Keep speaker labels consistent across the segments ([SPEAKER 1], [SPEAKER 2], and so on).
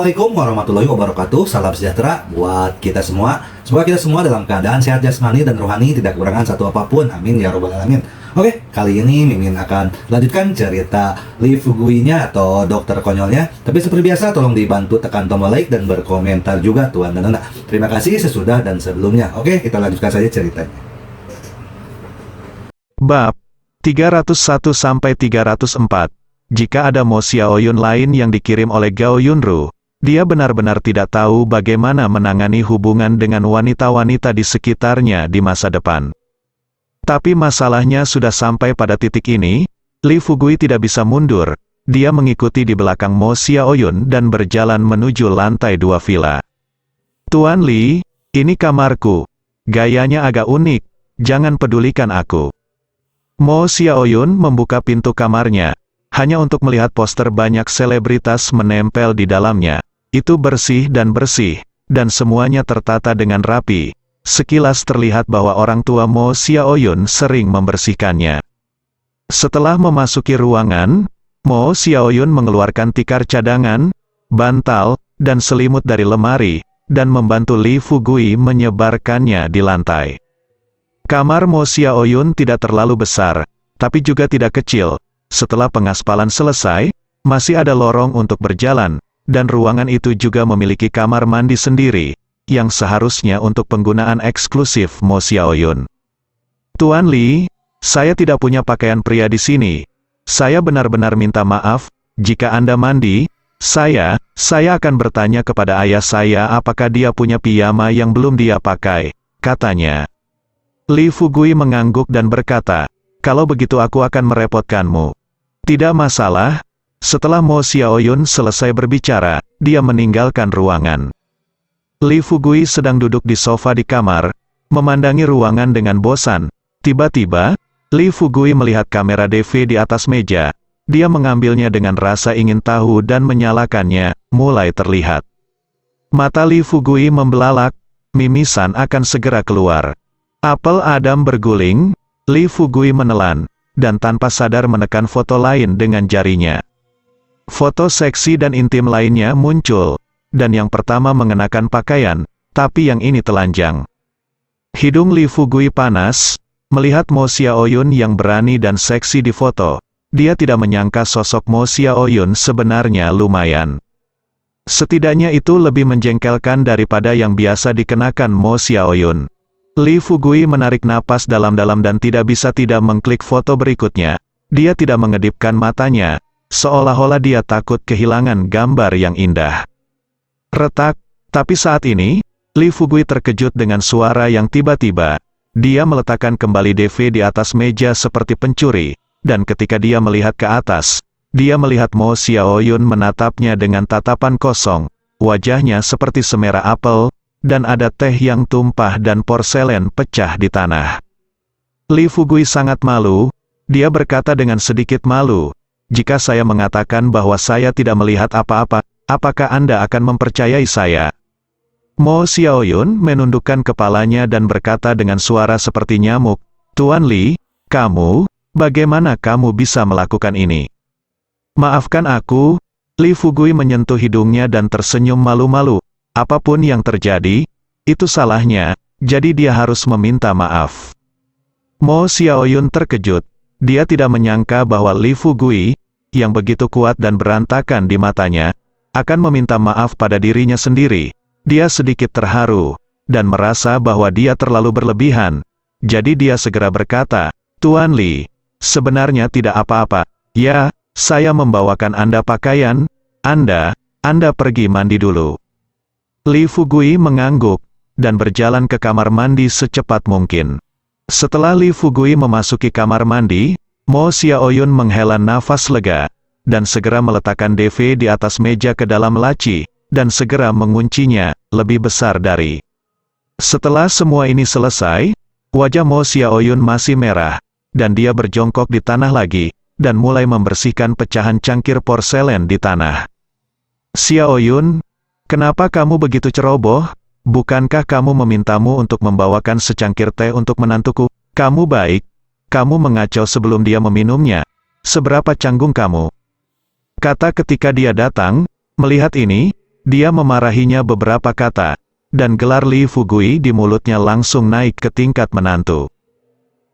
[SPEAKER 1] Assalamualaikum warahmatullahi wabarakatuh. Salam sejahtera buat kita semua. Semoga kita semua dalam keadaan sehat jasmani dan rohani, tidak kekurangan satu apapun. Amin ya robbal alamin. Oke, kali ini Mimin akan lanjutkan cerita Lee Fugui-nya atau dokter konyolnya. Tapi seperti biasa, tolong dibantu tekan tombol like dan berkomentar juga Tuan dan Nona. Terima kasih sesudah dan sebelumnya. Oke, kita lanjutkan saja ceritanya.
[SPEAKER 2] Bab 301-304. Jika ada Mo Xiaoyun lain yang dikirim oleh Gao Yunru, dia benar-benar tidak tahu bagaimana menangani hubungan dengan wanita-wanita di sekitarnya di masa depan. Tapi masalahnya sudah sampai pada titik ini, Li Fugui tidak bisa mundur. Dia mengikuti di belakang Mo Xiaoyun dan berjalan menuju lantai 2 villa. "Tuan Li, ini kamarku. Gayanya agak unik, jangan pedulikan aku." Mo Xiaoyun membuka pintu kamarnya, hanya untuk melihat poster banyak selebritas menempel di dalamnya. Itu bersih, dan semuanya tertata dengan rapi. Sekilas terlihat bahwa orang tua Mo Xiaoyun sering membersihkannya. Setelah memasuki ruangan, Mo Xiaoyun mengeluarkan tikar cadangan, bantal, dan selimut dari lemari, dan membantu Li Fugui menyebarkannya di lantai. Kamar Mo Xiaoyun tidak terlalu besar, tapi juga tidak kecil. Setelah pengaspalan selesai, masih ada lorong untuk berjalan, dan ruangan itu juga memiliki kamar mandi sendiri, yang seharusnya untuk penggunaan eksklusif Mo Xiaoyun. "Tuan Li, saya tidak punya pakaian pria di sini. Saya benar-benar minta maaf, jika Anda mandi, saya akan bertanya kepada ayah saya apakah dia punya piyama yang belum dia pakai," katanya. Li Fugui mengangguk dan berkata, "Kalau begitu aku akan merepotkanmu." "Tidak masalah." Setelah Mo Xiaoyun selesai berbicara, dia meninggalkan ruangan. Li Fugui sedang duduk di sofa di kamar, memandangi ruangan dengan bosan. Tiba-tiba, Li Fugui melihat kamera DV di atas meja. Dia mengambilnya dengan rasa ingin tahu dan menyalakannya, mulai terlihat. Mata Li Fugui membelalak, mimisan akan segera keluar. Apel Adam berguling, Li Fugui menelan, dan tanpa sadar menekan foto lain dengan jarinya. Foto seksi dan intim lainnya muncul, dan yang pertama mengenakan pakaian, tapi yang ini telanjang. Hidung Li Fugui panas, melihat Mo Xiaoyun yang berani dan seksi di foto. Dia tidak menyangka sosok Mo Xiaoyun sebenarnya lumayan. Setidaknya itu lebih menjengkelkan daripada yang biasa dikenakan Mo Xiaoyun. Li Fugui menarik napas dalam-dalam dan tidak bisa tidak mengklik foto berikutnya. Dia tidak mengedipkan matanya, seolah-olah dia takut kehilangan gambar yang indah. Retak, tapi saat ini, Li Fugui terkejut dengan suara yang tiba-tiba. Dia meletakkan kembali DV di atas meja seperti pencuri, dan ketika dia melihat ke atas, dia melihat Mo Xiaoyun menatapnya dengan tatapan kosong, wajahnya seperti semerah apel, dan ada teh yang tumpah dan porselen pecah di tanah. Li Fugui sangat malu, dia berkata dengan sedikit malu, "Jika saya mengatakan bahwa saya tidak melihat apa-apa, apakah Anda akan mempercayai saya?" Mo Xiaoyun menundukkan kepalanya dan berkata dengan suara seperti nyamuk, "Tuan Li, bagaimana kamu bisa melakukan ini?" "Maafkan aku." Li Fugui menyentuh hidungnya dan tersenyum malu-malu. Apapun yang terjadi, itu salahnya, jadi dia harus meminta maaf. Mo Xiaoyun terkejut. Dia tidak menyangka bahwa Li Fugui, yang begitu kuat dan berantakan di matanya, akan meminta maaf pada dirinya sendiri. Dia sedikit terharu, dan merasa bahwa dia terlalu berlebihan. Jadi dia segera berkata, "Tuan Li, sebenarnya tidak apa-apa. Ya, saya membawakan Anda pakaian. Anda pergi mandi dulu." Li Fugui mengangguk, dan berjalan ke kamar mandi secepat mungkin. Setelah Li Fugui memasuki kamar mandi, Mo Xiaoyun menghela nafas lega, dan segera meletakkan DV di atas meja ke dalam laci, dan segera menguncinya, lebih besar dari. Setelah semua ini selesai, wajah Mo Xiaoyun masih merah, dan dia berjongkok di tanah lagi, dan mulai membersihkan pecahan cangkir porselen di tanah. "Xiaoyun, kenapa kamu begitu ceroboh? Bukankah kamu memintamu untuk membawakan secangkir teh untuk menantuku? Kamu baik. Kamu mengacau sebelum dia meminumnya. Seberapa canggung kamu?" Kata ketika dia datang, melihat ini, Dia memarahinya beberapa kata, dan gelar Li Fugui di mulutnya langsung naik ke tingkat menantu.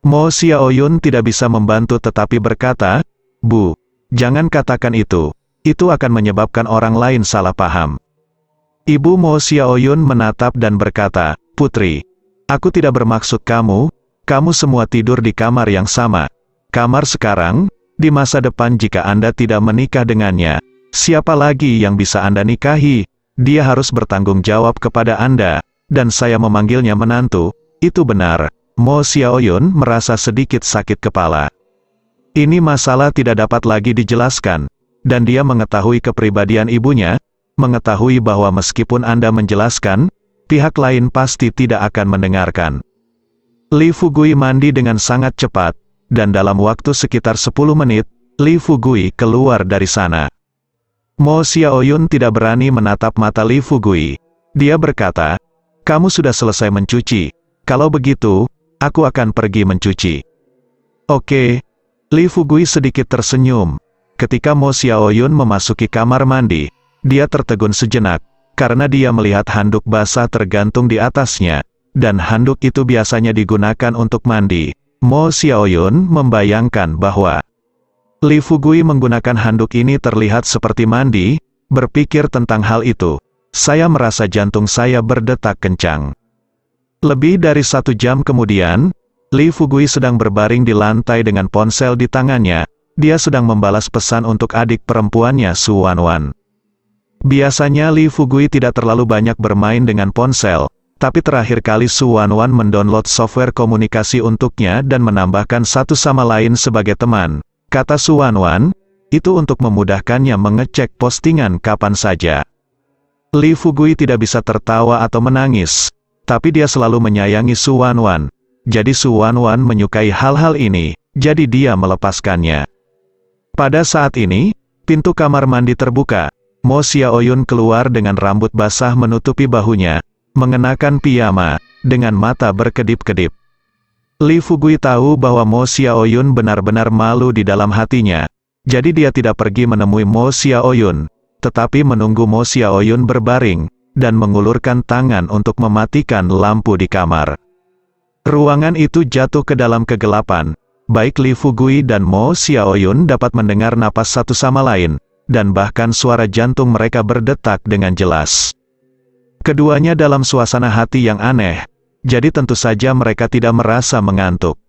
[SPEAKER 2] Mo Xiaoyun tidak bisa membantu tetapi berkata, "Bu, jangan katakan itu akan menyebabkan orang lain salah paham." Ibu Mo Xiaoyun menatap dan berkata, "Putri, aku tidak bermaksud kamu semua tidur di kamar yang sama. Kamar sekarang, di masa depan jika Anda tidak menikah dengannya, siapa lagi yang bisa Anda nikahi? Dia harus bertanggung jawab kepada Anda, dan saya memanggilnya menantu, itu benar." Mo Xiaoyun merasa sedikit sakit kepala. Ini masalah tidak dapat lagi dijelaskan, dan dia mengetahui kepribadian ibunya, mengetahui bahwa meskipun Anda menjelaskan, pihak lain pasti tidak akan mendengarkan. Li Fugui mandi dengan sangat cepat, dan dalam waktu sekitar 10 menit, Li Fugui keluar dari sana. Mo Xiaoyun tidak berani menatap mata Li Fugui. Dia berkata, "Kamu sudah selesai mencuci. Kalau begitu, aku akan pergi mencuci." "Oke." Li Fugui sedikit tersenyum. Ketika Mo Xiaoyun memasuki kamar mandi, dia tertegun sejenak, karena dia melihat handuk basah tergantung di atasnya, dan handuk itu biasanya digunakan untuk mandi. Mo Xiaoyun membayangkan bahwa Li Fugui menggunakan handuk ini terlihat seperti mandi. Berpikir tentang hal itu, saya merasa jantung saya berdetak kencang. Lebih dari 1 jam kemudian, Li Fugui sedang berbaring di lantai dengan ponsel di tangannya. Dia sedang membalas pesan untuk adik perempuannya Su Wanwan. Biasanya Li Fugui tidak terlalu banyak bermain dengan ponsel, tapi terakhir kali Su Wanwan mendownload software komunikasi untuknya dan menambahkan satu sama lain sebagai teman. Kata Su Wanwan, itu untuk memudahkannya mengecek postingan kapan saja. Li Fugui tidak bisa tertawa atau menangis, tapi dia selalu menyayangi Su Wanwan. Jadi Su Wanwan menyukai hal-hal ini, jadi dia melepaskannya. Pada saat ini, pintu kamar mandi terbuka. Mo Xiaoyun keluar dengan rambut basah menutupi bahunya, mengenakan piyama, dengan mata berkedip-kedip. Li Fugui tahu bahwa Mo Xiaoyun benar-benar malu di dalam hatinya, jadi dia tidak pergi menemui Mo Xiaoyun, tetapi menunggu Mo Xiaoyun berbaring, dan mengulurkan tangan untuk mematikan lampu di kamar. Ruangan itu jatuh ke dalam kegelapan. Baik Li Fugui dan Mo Xiaoyun dapat mendengar napas satu sama lain, dan bahkan suara jantung mereka berdetak dengan jelas. Keduanya dalam suasana hati yang aneh, jadi tentu saja mereka tidak merasa mengantuk.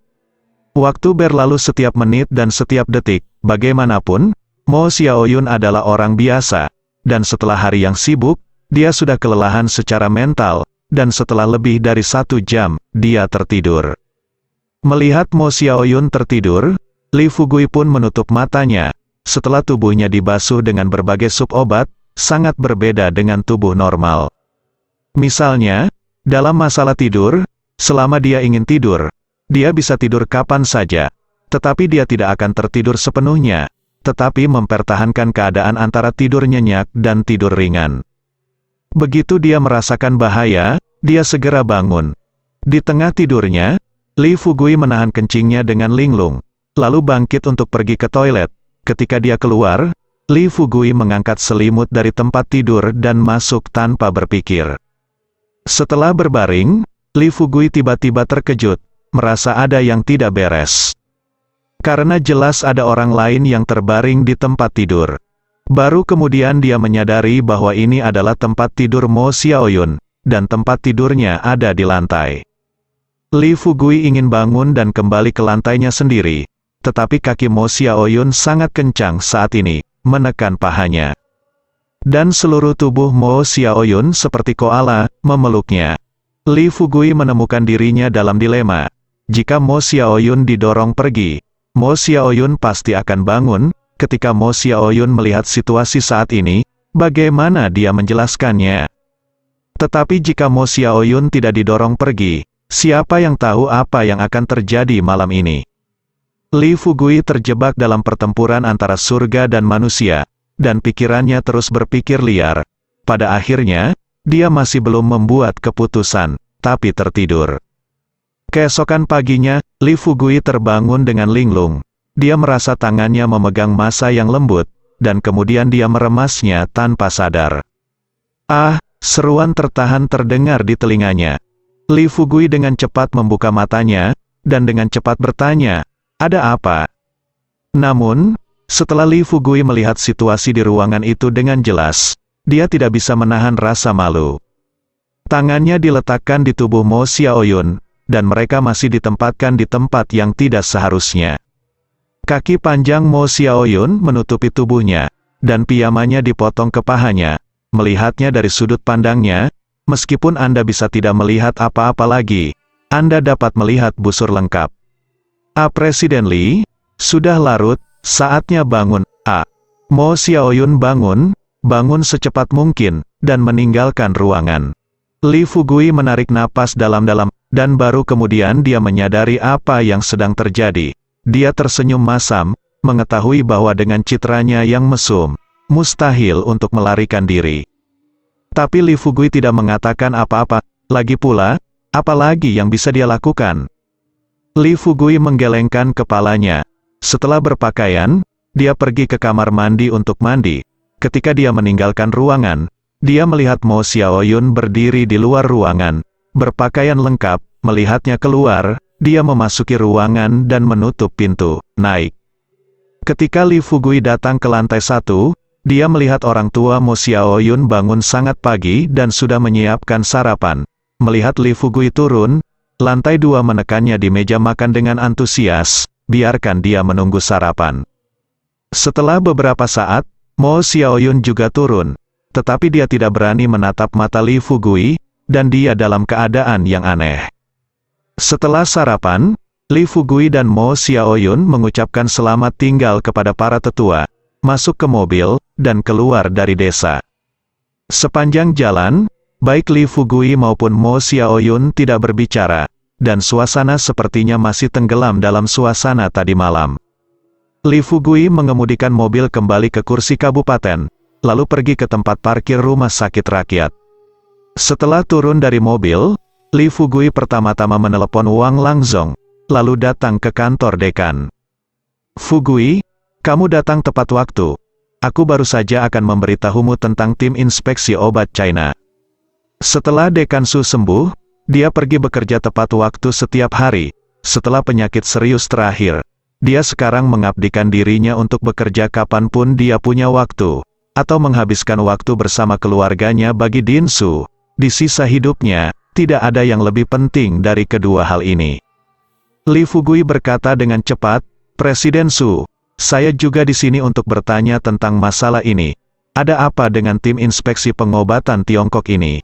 [SPEAKER 2] Waktu berlalu setiap menit dan setiap detik, bagaimanapun, Mo Xiaoyun adalah orang biasa, dan setelah hari yang sibuk, dia sudah kelelahan secara mental, dan setelah lebih dari 1 jam, dia tertidur. Melihat Mo Xiaoyun tertidur, Li Fugui pun menutup matanya. Setelah tubuhnya dibasuh dengan berbagai sup obat, sangat berbeda dengan tubuh normal. Misalnya, dalam masalah tidur, selama dia ingin tidur, dia bisa tidur kapan saja, tetapi dia tidak akan tertidur sepenuhnya, tetapi mempertahankan keadaan antara tidur nyenyak dan tidur ringan. Begitu dia merasakan bahaya, dia segera bangun. Di tengah tidurnya, Li Fugui menahan kencingnya dengan linglung, lalu bangkit untuk pergi ke toilet. Ketika dia keluar, Li Fugui mengangkat selimut dari tempat tidur dan masuk tanpa berpikir. Setelah berbaring, Li Fugui tiba-tiba terkejut, merasa ada yang tidak beres. Karena jelas ada orang lain yang terbaring di tempat tidur. Baru kemudian dia menyadari bahwa ini adalah tempat tidur Mo Xiaoyun, dan tempat tidurnya ada di lantai. Li Fugui ingin bangun dan kembali ke lantainya sendiri, tetapi kaki Mo Xiaoyun sangat kencang saat ini, menekan pahanya. Dan seluruh tubuh Mo Xiaoyun seperti koala, memeluknya. Li Fugui menemukan dirinya dalam dilema. Jika Mo Xiaoyun didorong pergi, Mo Xiaoyun pasti akan bangun. Ketika Mo Xiaoyun melihat situasi saat ini, bagaimana dia menjelaskannya? Tetapi jika Mo Xiaoyun tidak didorong pergi, siapa yang tahu apa yang akan terjadi malam ini? Li Fugui terjebak dalam pertempuran antara surga dan manusia, dan pikirannya terus berpikir liar. Pada akhirnya, dia masih belum membuat keputusan, tapi tertidur. Keesokan paginya, Li Fugui terbangun dengan linglung. Dia merasa tangannya memegang massa yang lembut, dan kemudian dia meremasnya tanpa sadar. Ah, seruan tertahan terdengar di telinganya. Li Fugui dengan cepat membuka matanya, dan dengan cepat bertanya, "Ada apa?" Namun, setelah Li Fugui melihat situasi di ruangan itu dengan jelas, dia tidak bisa menahan rasa malu. Tangannya diletakkan di tubuh Mo Xiaoyun, dan mereka masih ditempatkan di tempat yang tidak seharusnya. Kaki panjang Mo Xiaoyun menutupi tubuhnya, dan piyamanya dipotong ke pahanya. Melihatnya dari sudut pandangnya, meskipun Anda bisa tidak melihat apa-apa lagi, Anda dapat melihat busur lengkap. Presiden Li, sudah larut, saatnya bangun. Mo Xiaoyun bangun secepat mungkin, dan meninggalkan ruangan. Li Fugui menarik napas dalam-dalam, dan baru kemudian dia menyadari apa yang sedang terjadi. Dia tersenyum masam, mengetahui bahwa dengan citranya yang mesum, mustahil untuk melarikan diri. Tapi Li Fugui tidak mengatakan apa-apa, lagi pula, apa lagi yang bisa dia lakukan? Li Fugui menggelengkan kepalanya. Setelah berpakaian, dia pergi ke kamar mandi untuk mandi. Ketika dia meninggalkan ruangan, dia melihat Mo Xiaoyun berdiri di luar ruangan, berpakaian lengkap. Melihatnya keluar, dia memasuki ruangan dan menutup pintu. Naik. Ketika Li Fugui datang ke lantai 1, dia melihat orang tua Mo Xiaoyun bangun sangat pagi dan sudah menyiapkan sarapan. Melihat Li Fugui turun, lantai 2 menekannya di meja makan dengan antusias, biarkan dia menunggu sarapan. Setelah beberapa saat, Mo Xiaoyun juga turun, tetapi dia tidak berani menatap mata Li Fugui, dan dia dalam keadaan yang aneh. Setelah sarapan, Li Fugui dan Mo Xiaoyun mengucapkan selamat tinggal kepada para tetua, masuk ke mobil, dan keluar dari desa. Sepanjang jalan, baik Li Fugui maupun Mo Xiaoyun tidak berbicara, dan suasana sepertinya masih tenggelam dalam suasana tadi malam. Li Fugui mengemudikan mobil kembali ke kursi kabupaten, lalu pergi ke tempat parkir rumah sakit rakyat. Setelah turun dari mobil, Li Fugui pertama-tama menelepon Wang Langzong, lalu datang ke kantor dekan. "Fugui, kamu datang tepat waktu. Aku baru saja akan memberitahumu tentang tim inspeksi obat China." Setelah Dekan Su sembuh, dia pergi bekerja tepat waktu setiap hari. Setelah penyakit serius terakhir, dia sekarang mengabdikan dirinya untuk bekerja kapanpun dia punya waktu, atau menghabiskan waktu bersama keluarganya. Bagi Din Su, di sisa hidupnya, tidak ada yang lebih penting dari kedua hal ini. Li Fugui berkata dengan cepat, "Presiden Su, saya juga di sini untuk bertanya tentang masalah ini. Ada apa dengan tim inspeksi pengobatan Tiongkok ini?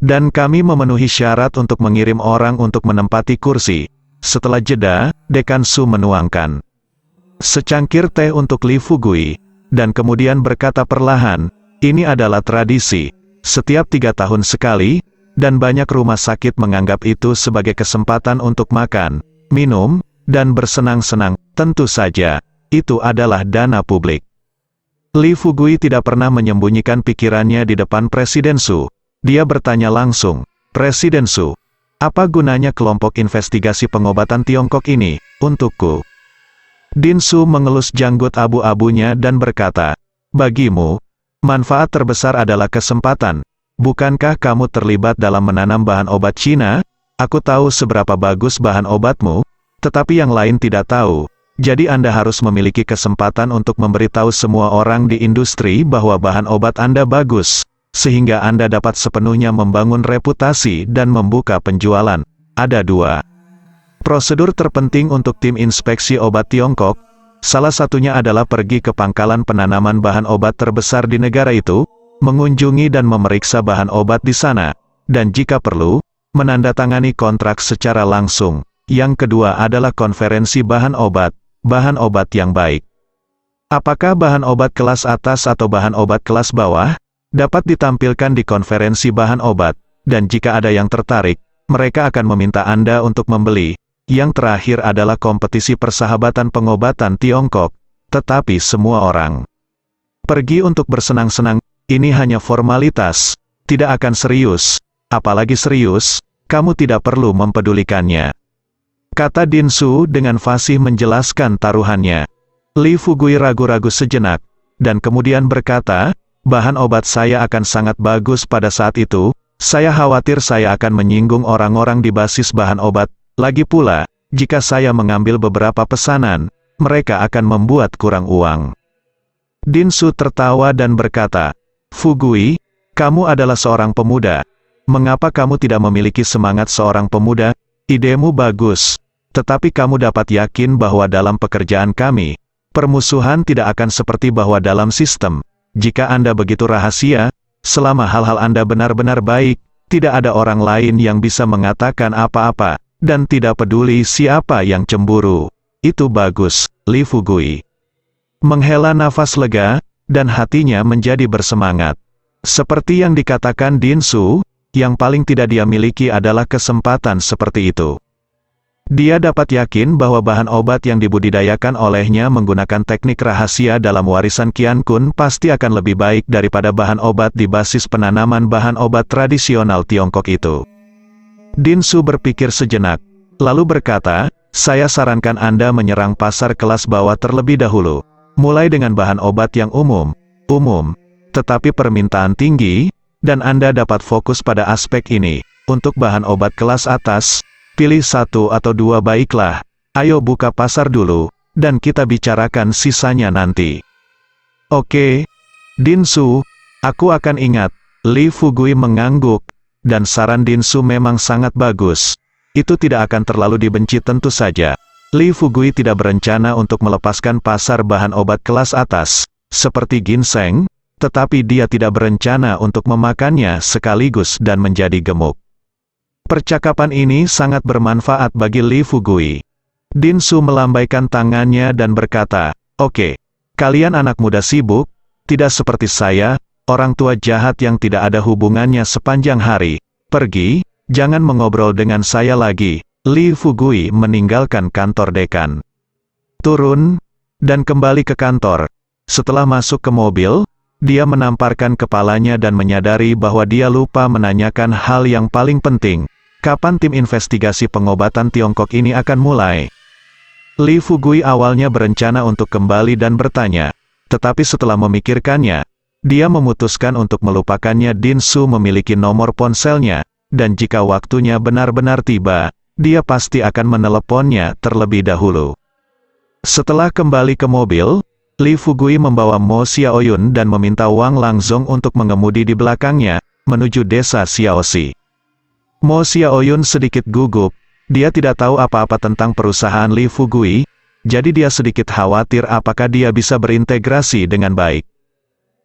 [SPEAKER 2] Dan kami memenuhi syarat untuk mengirim orang untuk menempati kursi." Setelah jeda, Dekan Su menuangkan secangkir teh untuk Li Fugui, dan kemudian berkata perlahan, "Ini adalah tradisi. Setiap 3 tahun sekali, dan banyak rumah sakit menganggap itu sebagai kesempatan untuk makan, minum, dan bersenang-senang. Tentu saja, itu adalah dana publik." Li Fugui tidak pernah menyembunyikan pikirannya di depan Presiden Su. Dia bertanya langsung, "Presiden Su, apa gunanya kelompok investigasi pengobatan Tiongkok ini, untukku?" Din Su mengelus janggut abu-abunya dan berkata, "Bagimu, manfaat terbesar adalah kesempatan. Bukankah kamu terlibat dalam menanam bahan obat Cina? Aku tahu seberapa bagus bahan obatmu, tetapi yang lain tidak tahu. Jadi Anda harus memiliki kesempatan untuk memberitahu semua orang di industri bahwa bahan obat Anda bagus, sehingga Anda dapat sepenuhnya membangun reputasi dan membuka penjualan. Ada 2 prosedur terpenting untuk tim inspeksi obat Tiongkok. Salah satunya adalah pergi ke pangkalan penanaman bahan obat terbesar di negara itu, mengunjungi dan memeriksa bahan obat di sana, dan jika perlu, menandatangani kontrak secara langsung. Yang kedua adalah konferensi bahan obat yang baik. Apakah bahan obat kelas atas atau bahan obat kelas bawah? Dapat ditampilkan di konferensi bahan obat, dan jika ada yang tertarik, mereka akan meminta Anda untuk membeli. Yang terakhir adalah kompetisi persahabatan pengobatan Tiongkok, tetapi semua orang pergi untuk bersenang-senang. Ini hanya formalitas, tidak akan serius. Apalagi serius, kamu tidak perlu mempedulikannya," kata Din Su dengan fasih menjelaskan taruhannya. Li Fugui ragu-ragu sejenak, dan kemudian berkata, bahan obat saya akan sangat bagus pada saat itu. Saya khawatir saya akan menyinggung orang-orang di basis bahan obat. Lagi pula, jika saya mengambil beberapa pesanan, mereka akan membuat kurang uang. Dinsu tertawa dan berkata, Fugui, kamu adalah seorang pemuda. Mengapa kamu tidak memiliki semangat seorang pemuda? Idemu bagus. Tetapi kamu dapat yakin bahwa dalam pekerjaan kami, permusuhan tidak akan seperti bahwa dalam sistem. Jika Anda begitu rahasia, selama hal-hal Anda benar-benar baik, tidak ada orang lain yang bisa mengatakan apa-apa, dan tidak peduli siapa yang cemburu. Itu bagus, Li Fugui. Menghela nafas lega, dan hatinya menjadi bersemangat. Seperti yang dikatakan Dinsu, yang paling tidak dia miliki adalah kesempatan seperti itu. Dia dapat yakin bahwa bahan obat yang dibudidayakan olehnya menggunakan teknik rahasia dalam warisan Qian Kun pasti akan lebih baik daripada bahan obat di basis penanaman bahan obat tradisional Tiongkok itu. Dinsu berpikir sejenak, lalu berkata, saya sarankan Anda menyerang pasar kelas bawah terlebih dahulu, mulai dengan bahan obat yang umum, tetapi permintaan tinggi, dan Anda dapat fokus pada aspek ini. Untuk bahan obat kelas atas, pilih 1 atau 2 baiklah. Ayo buka pasar dulu, dan kita bicarakan sisanya nanti. Oke, Dinsu, aku akan ingat. Li Fugui mengangguk, dan saran Dinsu memang sangat bagus. Itu tidak akan terlalu dibenci tentu saja. Li Fugui tidak berencana untuk melepaskan pasar bahan obat kelas atas, seperti ginseng, tetapi dia tidak berencana untuk memakannya sekaligus dan menjadi gemuk. Percakapan ini sangat bermanfaat bagi Li Fugui. Dinsu melambaikan tangannya dan berkata, oke, kalian anak muda sibuk, tidak seperti saya, orang tua jahat yang tidak ada hubungannya sepanjang hari. Pergi, jangan mengobrol dengan saya lagi. Li Fugui meninggalkan kantor dekan. Turun, dan kembali ke kantor. Setelah masuk ke mobil, dia menamparkan kepalanya dan menyadari bahwa dia lupa menanyakan hal yang paling penting. Kapan tim investigasi pengobatan Tiongkok ini akan mulai? Li Fugui awalnya berencana untuk kembali dan bertanya, tetapi setelah memikirkannya, dia memutuskan untuk melupakannya. Dinsu memiliki nomor ponselnya, dan jika waktunya benar-benar tiba, dia pasti akan meneleponnya terlebih dahulu. Setelah kembali ke mobil, Li Fugui membawa Mo Xiaoyun dan meminta Wang Langzong untuk mengemudi di belakangnya, menuju desa Xiaoxi. Mo Xiaoyun sedikit gugup, dia tidak tahu apa-apa tentang perusahaan Li Fugui, jadi dia sedikit khawatir apakah dia bisa berintegrasi dengan baik.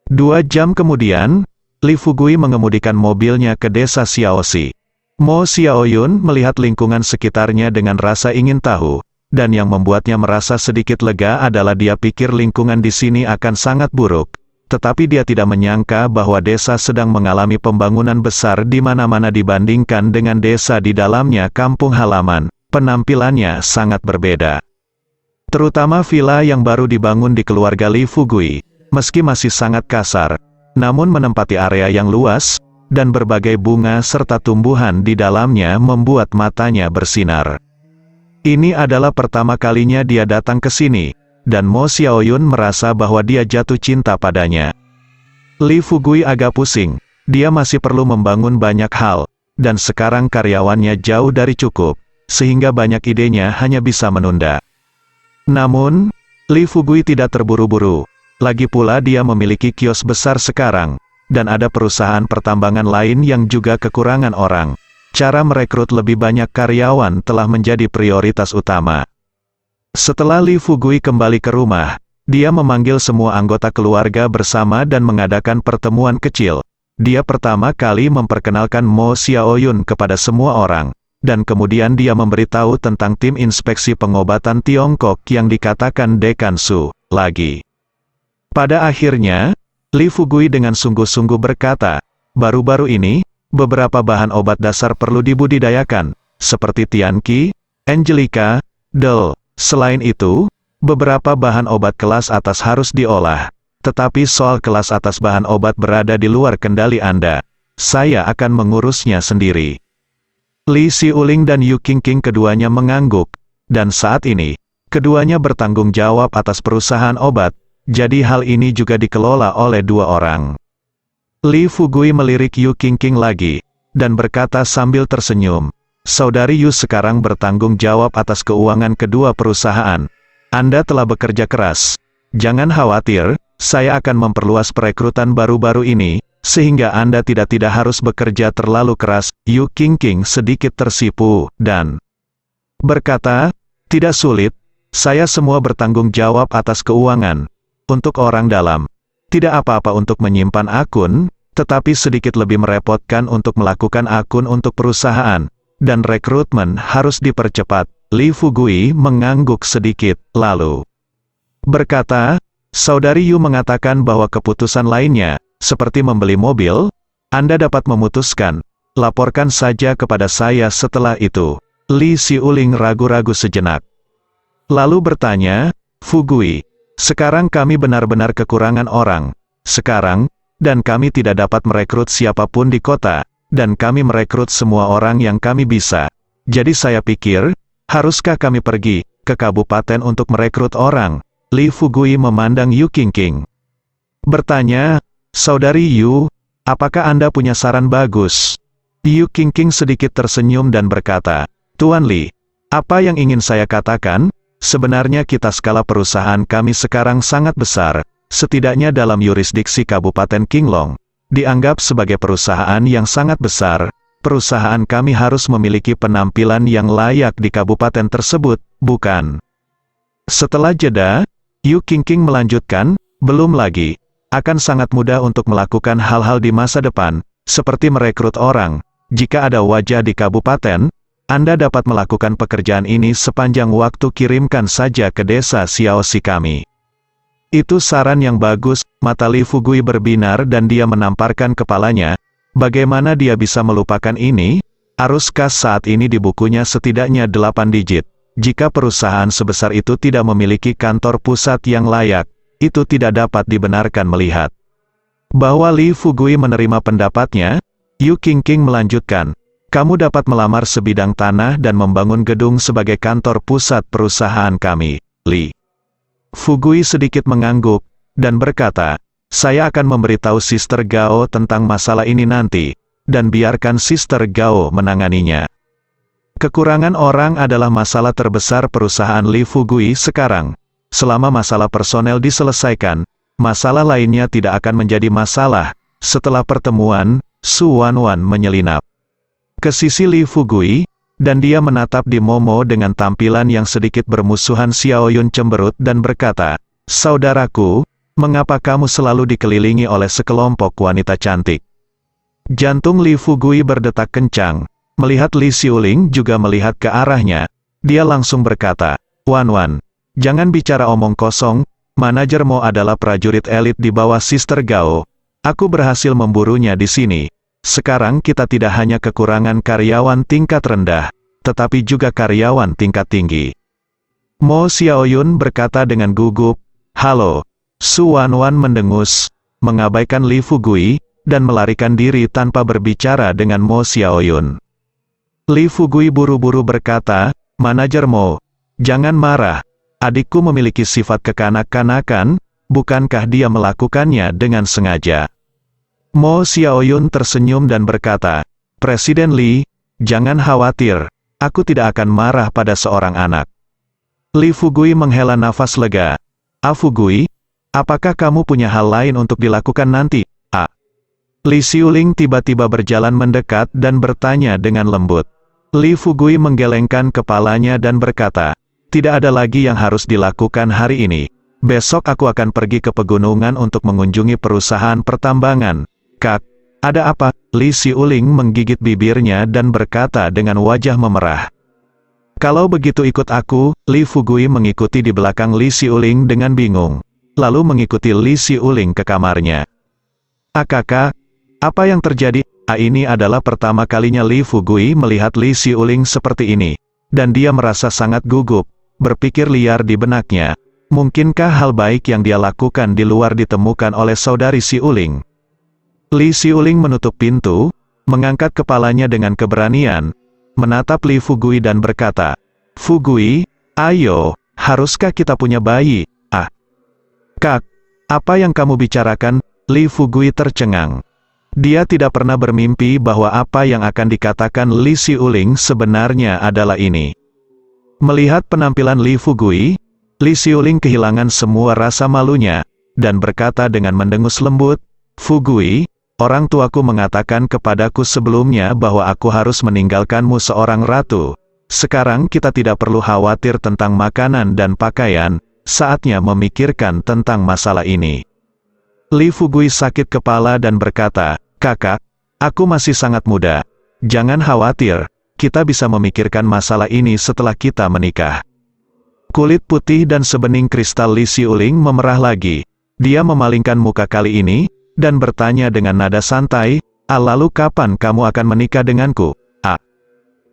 [SPEAKER 2] 2 jam kemudian, Li Fugui mengemudikan mobilnya ke desa Xiaoxi. Mo Xiaoyun melihat lingkungan sekitarnya dengan rasa ingin tahu, dan yang membuatnya merasa sedikit lega adalah dia pikir lingkungan di sini akan sangat buruk. Tetapi dia tidak menyangka bahwa desa sedang mengalami pembangunan besar di mana-mana dibandingkan dengan desa di dalamnya kampung halaman. Penampilannya sangat berbeda. Terutama villa yang baru dibangun di keluarga Li Fugui, meski masih sangat kasar, namun menempati area yang luas, dan berbagai bunga serta tumbuhan di dalamnya membuat matanya bersinar. Ini adalah pertama kalinya dia datang ke sini, dan Mo Xiaoyun merasa bahwa dia jatuh cinta padanya. Li Fugui agak pusing, dia masih perlu membangun banyak hal, dan sekarang karyawannya jauh dari cukup, sehingga banyak idenya hanya bisa menunda. Namun, Li Fugui tidak terburu-buru, lagi pula dia memiliki kios besar sekarang, dan ada perusahaan pertambangan lain yang juga kekurangan orang. Cara merekrut lebih banyak karyawan telah menjadi prioritas utama. Setelah Li Fugui kembali ke rumah, dia memanggil semua anggota keluarga bersama dan mengadakan pertemuan kecil. Dia pertama kali memperkenalkan Mo Xiaoyun kepada semua orang, dan kemudian dia memberitahu tentang tim inspeksi pengobatan Tiongkok yang dikatakan Dekan Su lagi. Pada akhirnya, Li Fugui dengan sungguh-sungguh berkata, baru-baru ini, beberapa bahan obat dasar perlu dibudidayakan, seperti Tianqi, Angelica, Del. Selain itu, beberapa bahan obat kelas atas harus diolah. Tetapi soal kelas atas bahan obat berada di luar kendali Anda. Saya akan mengurusnya sendiri. Li Xiuling dan Yu Qingqing keduanya mengangguk, dan saat ini, keduanya bertanggung jawab atas perusahaan obat, jadi hal ini juga dikelola oleh 2 orang. Li Fugui melirik Yu Qingqing lagi, dan berkata sambil tersenyum, "Saudari Yu sekarang bertanggung jawab atas keuangan kedua perusahaan. Anda telah bekerja keras. Jangan khawatir, saya akan memperluas perekrutan baru-baru ini, sehingga Anda tidak harus bekerja terlalu keras." Yu Qingqing sedikit tersipu, dan berkata, "Tidak sulit, saya semua bertanggung jawab atas keuangan. Untuk orang dalam, tidak apa-apa untuk menyimpan akun, tetapi sedikit lebih merepotkan untuk melakukan akun untuk perusahaan, dan rekrutmen harus dipercepat." Li Fugui mengangguk sedikit, lalu berkata, "Saudari Yu mengatakan bahwa keputusan lainnya, seperti membeli mobil, Anda dapat memutuskan. Laporkan saja kepada saya setelah itu." Li Xiuling ragu-ragu sejenak, lalu bertanya, "Fugui, sekarang kami benar-benar kekurangan orang. Sekarang, dan kami tidak dapat merekrut siapapun di kota, dan kami merekrut semua orang yang kami bisa. Jadi saya pikir, haruskah kami pergi ke kabupaten untuk merekrut orang?" Li Fugui memandang Yu Qingqing, bertanya, "Saudari Yu, apakah Anda punya saran bagus?" Yu Qingqing sedikit tersenyum dan berkata, "Tuan Li, apa yang ingin saya katakan? Sebenarnya kita skala perusahaan kami sekarang sangat besar, setidaknya dalam yurisdiksi Kabupaten Qinglong, dianggap sebagai perusahaan yang sangat besar. Perusahaan kami harus memiliki penampilan yang layak di kabupaten tersebut, bukan?" Setelah jeda, Yu Qingqing melanjutkan, "Belum lagi, akan sangat mudah untuk melakukan hal-hal di masa depan, seperti merekrut orang. Jika ada wajah di kabupaten, Anda dapat melakukan pekerjaan ini sepanjang waktu. Kirimkan saja ke desa Xiaoxi kami." Itu saran yang bagus. Mata Li Fugui berbinar dan dia menamparkan kepalanya. Bagaimana dia bisa melupakan ini? Haruskah saat ini di bukunya setidaknya 8 digit? Jika perusahaan sebesar itu tidak memiliki kantor pusat yang layak, itu tidak dapat dibenarkan. Melihat bahwa Li Fugui menerima pendapatnya, Yu Qingqing melanjutkan, "Kamu dapat melamar sebidang tanah dan membangun gedung sebagai kantor pusat perusahaan kami." Li Fugui sedikit mengangguk, dan berkata, "Saya akan memberitahu Sister Gao tentang masalah ini nanti, dan biarkan Sister Gao menanganinya." Kekurangan orang adalah masalah terbesar perusahaan Li Fugui sekarang. Selama masalah personel diselesaikan, masalah lainnya tidak akan menjadi masalah. Setelah pertemuan, Su Wanwan menyelinap ke sisi Li Fugui, dan dia menatap di Momo dengan tampilan yang sedikit bermusuhan. Xiao Yun cemberut dan berkata, "Saudaraku, mengapa kamu selalu dikelilingi oleh sekelompok wanita cantik?" Jantung Li Fugui berdetak kencang. Melihat Li Xiuling juga melihat ke arahnya, dia langsung berkata, "Wanwan, jangan bicara omong kosong. Manajer Mo adalah prajurit elit di bawah Sister Gao. Aku berhasil memburunya di sini. Sekarang kita tidak hanya kekurangan karyawan tingkat rendah, tetapi juga karyawan tingkat tinggi." Mo Xiaoyun berkata dengan gugup, "Halo." Su Wanwan mendengus, mengabaikan Li Fugui, dan melarikan diri tanpa berbicara dengan Mo Xiaoyun. Li Fugui buru-buru berkata, "Manajer Mo, jangan marah. Adikku memiliki sifat kekanak-kanakan, bukankah dia melakukannya dengan sengaja?" Mo Xiaoyun tersenyum dan berkata, "Presiden Li, jangan khawatir, aku tidak akan marah pada seorang anak." Li Fugui menghela nafas lega. Fugui, apakah kamu punya hal lain untuk dilakukan nanti?" Li Xiuling tiba-tiba berjalan mendekat dan bertanya dengan lembut. Li Fugui menggelengkan kepalanya dan berkata, "Tidak ada lagi yang harus dilakukan hari ini. Besok aku akan pergi ke pegunungan untuk mengunjungi perusahaan pertambangan." "Kak, ada apa?" Li Xiuling menggigit bibirnya dan berkata dengan wajah memerah. "Kalau begitu ikut aku." Li Fugui mengikuti di belakang Li Xiuling dengan bingung, lalu mengikuti Li Xiuling ke kamarnya. Kakak, apa yang terjadi?" Ini adalah pertama kalinya Li Fugui melihat Li Xiuling seperti ini, dan dia merasa sangat gugup. Berpikir liar di benaknya, mungkinkah hal baik yang dia lakukan di luar ditemukan oleh saudari Xiuling? Li Xiuling menutup pintu, mengangkat kepalanya dengan keberanian, menatap Li Fugui dan berkata, "Fugui, ayo, haruskah kita punya bayi?" Kak, apa yang kamu bicarakan?" Li Fugui tercengang. Dia tidak pernah bermimpi bahwa apa yang akan dikatakan Li Xiuling sebenarnya adalah ini. Melihat penampilan Li Fugui, Li Xiuling kehilangan semua rasa malunya, dan berkata dengan mendengus lembut, "Fugui, orang tuaku mengatakan kepadaku sebelumnya bahwa aku harus meninggalkanmu seorang ratu. Sekarang kita tidak perlu khawatir tentang makanan dan pakaian, saatnya memikirkan tentang masalah ini." Li Fugui sakit kepala dan berkata, "Kakak, aku masih sangat muda. Jangan khawatir, kita bisa memikirkan masalah ini setelah kita menikah." Kulit putih dan sebening kristal Li Xiuling memerah lagi. Dia memalingkan muka kali ini, dan bertanya dengan nada santai, "Lalu kapan kamu akan menikah denganku?"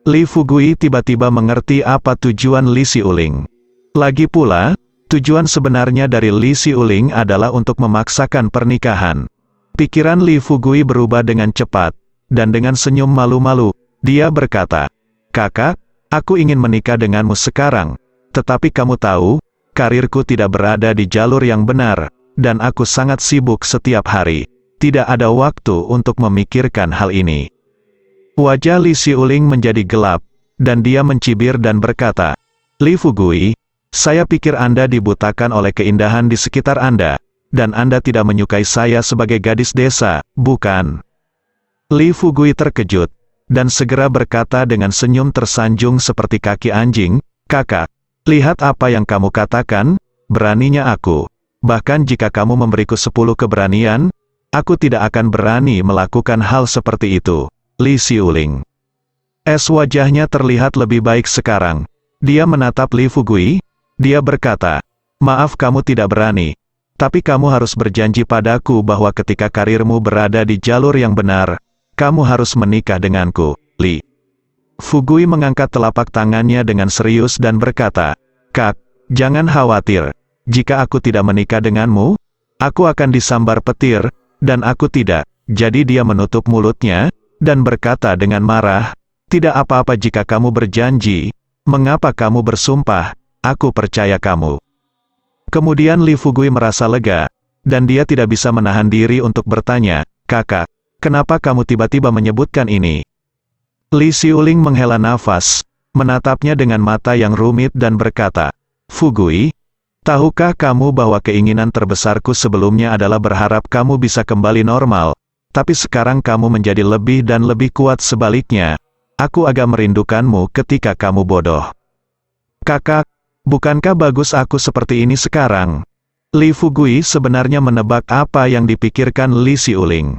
[SPEAKER 2] Li Fugui tiba-tiba mengerti apa tujuan Li Xiuling. Lagi pula, tujuan sebenarnya dari Li Xiuling adalah untuk memaksakan pernikahan. Pikiran Li Fugui berubah dengan cepat, dan dengan senyum malu-malu, dia berkata, "Kakak, aku ingin menikah denganmu sekarang, tetapi kamu tahu, karirku tidak berada di jalur yang benar, dan aku sangat sibuk setiap hari. Tidak ada waktu untuk memikirkan hal ini." Wajah Li Xiuling menjadi gelap, dan dia mencibir dan berkata, "Li Fugui, saya pikir Anda dibutakan oleh keindahan di sekitar Anda, dan Anda tidak menyukai saya sebagai gadis desa, bukan?" Li Fugui terkejut, dan segera berkata dengan senyum tersanjung seperti kaki anjing, "Kakak, lihat apa yang kamu katakan, beraninya aku. Bahkan jika kamu memberiku 10 keberanian, aku tidak akan berani melakukan hal seperti itu." Li Xiuling. Es wajahnya terlihat lebih baik sekarang. Dia menatap Li Fugui. Dia berkata, "Maaf kamu tidak berani. Tapi kamu harus berjanji padaku bahwa ketika karirmu berada di jalur yang benar, kamu harus menikah denganku, Li." Fugui mengangkat telapak tangannya dengan serius dan berkata, "Kak, jangan khawatir. Jika aku tidak menikah denganmu, aku akan disambar petir, dan aku tidak." Jadi dia menutup mulutnya, dan berkata dengan marah, "Tidak apa-apa jika kamu berjanji. Mengapa kamu bersumpah? Aku percaya kamu." Kemudian Li Fugui merasa lega, dan dia tidak bisa menahan diri untuk bertanya, "Kakak, kenapa kamu tiba-tiba menyebutkan ini?" Li Xiuling menghela nafas, menatapnya dengan mata yang rumit dan berkata, "Fugui, tahukah kamu bahwa keinginan terbesarku sebelumnya adalah berharap kamu bisa kembali normal, tapi sekarang kamu menjadi lebih dan lebih kuat sebaliknya. Aku agak merindukanmu ketika kamu bodoh. Kakak, bukankah bagus aku seperti ini sekarang?" Li Fugui sebenarnya menebak apa yang dipikirkan Li Xiuling.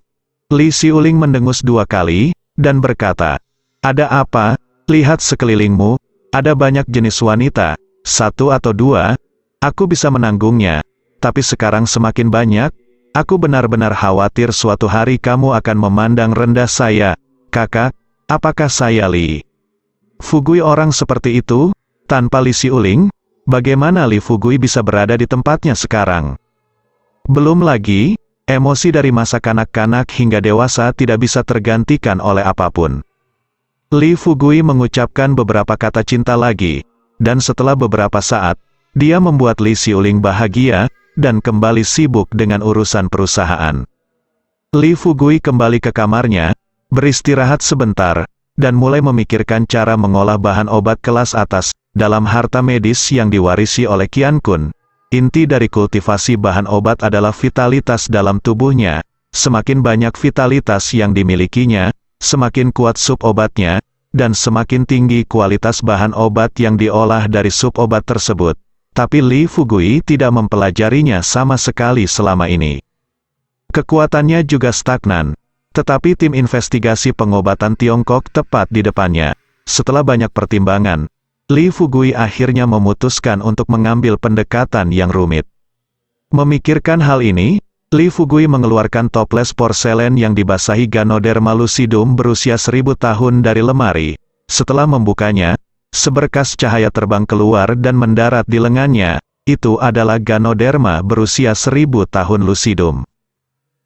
[SPEAKER 2] Li Xiuling mendengus 2 kali, dan berkata, "Ada apa? Lihat sekelilingmu, ada banyak jenis wanita, 1 atau 2, aku bisa menanggungnya, tapi sekarang semakin banyak, aku benar-benar khawatir suatu hari kamu akan memandang rendah saya. Kakak, apakah saya Li Fugui orang seperti itu? Tanpa Li Xiuling, bagaimana Li Fugui bisa berada di tempatnya sekarang? Belum lagi, emosi dari masa kanak-kanak hingga dewasa tidak bisa tergantikan oleh apapun." Li Fugui mengucapkan beberapa kata cinta lagi, dan setelah beberapa saat, dia membuat Li Xiuling bahagia, dan kembali sibuk dengan urusan perusahaan. Li Fugui kembali ke kamarnya, beristirahat sebentar, dan mulai memikirkan cara mengolah bahan obat kelas atas, dalam harta medis yang diwarisi oleh Qian Kun. Inti dari kultivasi bahan obat adalah vitalitas dalam tubuhnya. Semakin banyak vitalitas yang dimilikinya, semakin kuat sub obatnya, dan semakin tinggi kualitas bahan obat yang diolah dari sub obat tersebut. Tapi Li Fugui tidak mempelajarinya sama sekali selama ini. Kekuatannya juga stagnan. Tetapi tim investigasi pengobatan Tiongkok tepat di depannya. Setelah banyak pertimbangan, Li Fugui akhirnya memutuskan untuk mengambil pendekatan yang rumit. Memikirkan hal ini, Li Fugui mengeluarkan toples porselen yang dibasahi Ganoderma lucidum berusia 1000 tahun dari lemari. Setelah membukanya, seberkas cahaya terbang keluar dan mendarat di lengannya. Itu adalah Ganoderma berusia 1000 tahun lucidum.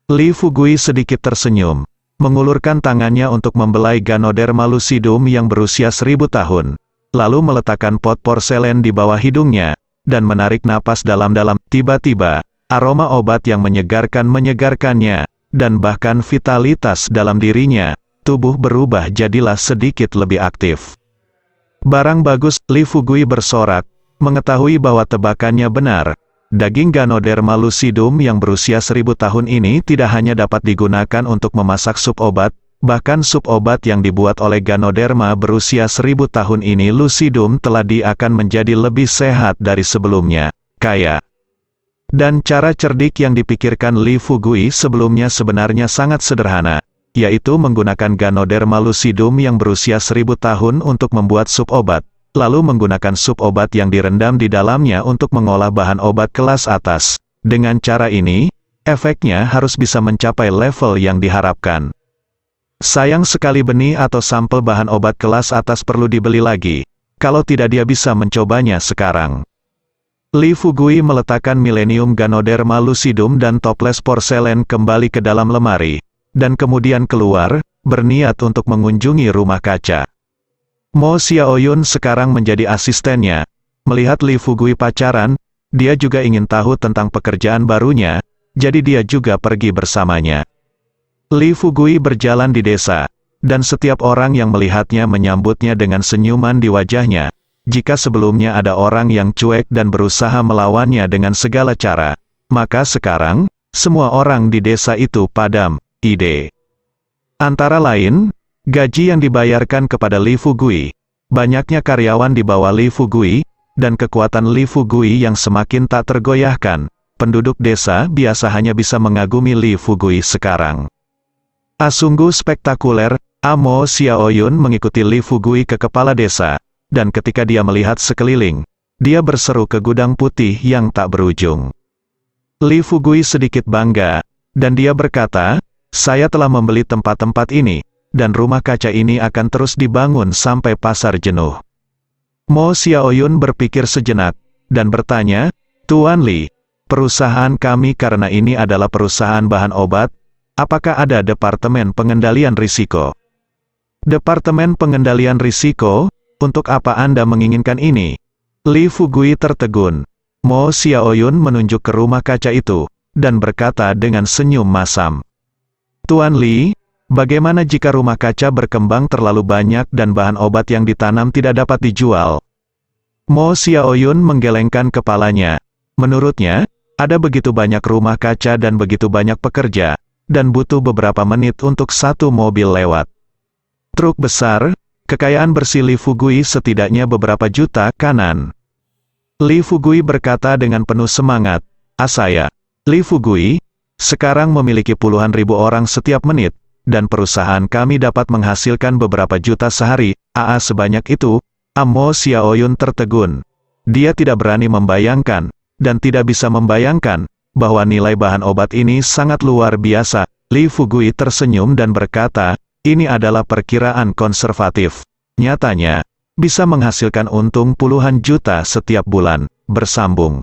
[SPEAKER 2] Li Fugui sedikit tersenyum, mengulurkan tangannya untuk membelai Ganoderma lucidum yang berusia 1000 tahun. Lalu meletakkan pot porselen di bawah hidungnya, dan menarik napas dalam-dalam. Tiba-tiba, aroma obat yang menyegarkannya, dan bahkan vitalitas dalam dirinya, tubuh berubah jadilah sedikit lebih aktif. Barang bagus, Li Fugui bersorak, mengetahui bahwa tebakannya benar. Daging Ganoderma lucidum yang berusia 1000 tahun ini tidak hanya dapat digunakan untuk memasak sup obat, bahkan sup obat yang dibuat oleh Ganoderma berusia 1000 tahun ini lucidum telah akan menjadi lebih sehat dari sebelumnya, kaya. Dan cara cerdik yang dipikirkan Li Fugui sebelumnya sebenarnya sangat sederhana, yaitu menggunakan Ganoderma lucidum yang berusia 1000 tahun untuk membuat sup obat, lalu menggunakan sup obat yang direndam di dalamnya untuk mengolah bahan obat kelas atas. Dengan cara ini, efeknya harus bisa mencapai level yang diharapkan. Sayang sekali benih atau sampel bahan obat kelas atas perlu dibeli lagi, kalau tidak dia bisa mencobanya sekarang. Li Fugui meletakkan Millennium Ganoderma lucidum dan toples porselen kembali ke dalam lemari, dan kemudian keluar, berniat untuk mengunjungi rumah kaca. Mo Xiaoyun sekarang menjadi asistennya. Melihat Li Fugui pacaran, dia juga ingin tahu tentang pekerjaan barunya, jadi dia juga pergi bersamanya. Li Fugui berjalan di desa, dan setiap orang yang melihatnya menyambutnya dengan senyuman di wajahnya. Jika sebelumnya ada orang yang cuek dan berusaha melawannya dengan segala cara, maka sekarang, semua orang di desa itu padam. Ide. Antara lain, gaji yang dibayarkan kepada Li Fugui, banyaknya karyawan di bawah Li Fugui, dan kekuatan Li Fugui yang semakin tak tergoyahkan, penduduk desa biasa hanya bisa mengagumi Li Fugui sekarang. Sungguh spektakuler, Mo Xiaoyun mengikuti Li Fugui ke kepala desa, dan ketika dia melihat sekeliling, dia berseru ke gudang putih yang tak berujung. Li Fugui sedikit bangga, dan dia berkata, "Saya telah membeli tempat-tempat ini, dan rumah kaca ini akan terus dibangun sampai pasar jenuh." Mo Xiaoyun berpikir sejenak, dan bertanya, "Tuan Li, perusahaan kami karena ini adalah perusahaan bahan obat, apakah ada departemen pengendalian risiko?" "Departemen pengendalian risiko? Untuk apa Anda menginginkan ini?" Li Fugui tertegun. Mo Xiaoyun menunjuk ke rumah kaca itu, dan berkata dengan senyum masam, "Tuan Li, bagaimana jika rumah kaca berkembang terlalu banyak dan bahan obat yang ditanam tidak dapat dijual?" Mo Xiaoyun menggelengkan kepalanya. Menurutnya, ada begitu banyak rumah kaca dan begitu banyak pekerja, dan butuh beberapa menit untuk satu mobil lewat. Truk besar, kekayaan bersih Li Fugui setidaknya beberapa juta kanan. Li Fugui berkata dengan penuh semangat, "Saya, Li Fugui, sekarang memiliki puluhan ribu orang setiap menit, dan perusahaan kami dapat menghasilkan beberapa juta sehari, sebanyak itu." Mo Xiaoyun tertegun. Dia tidak berani membayangkan, dan tidak bisa membayangkan, bahwa nilai bahan obat ini sangat luar biasa. Li Fugui tersenyum dan berkata, "Ini adalah perkiraan konservatif. Nyatanya, bisa menghasilkan untung puluhan juta setiap bulan." Bersambung.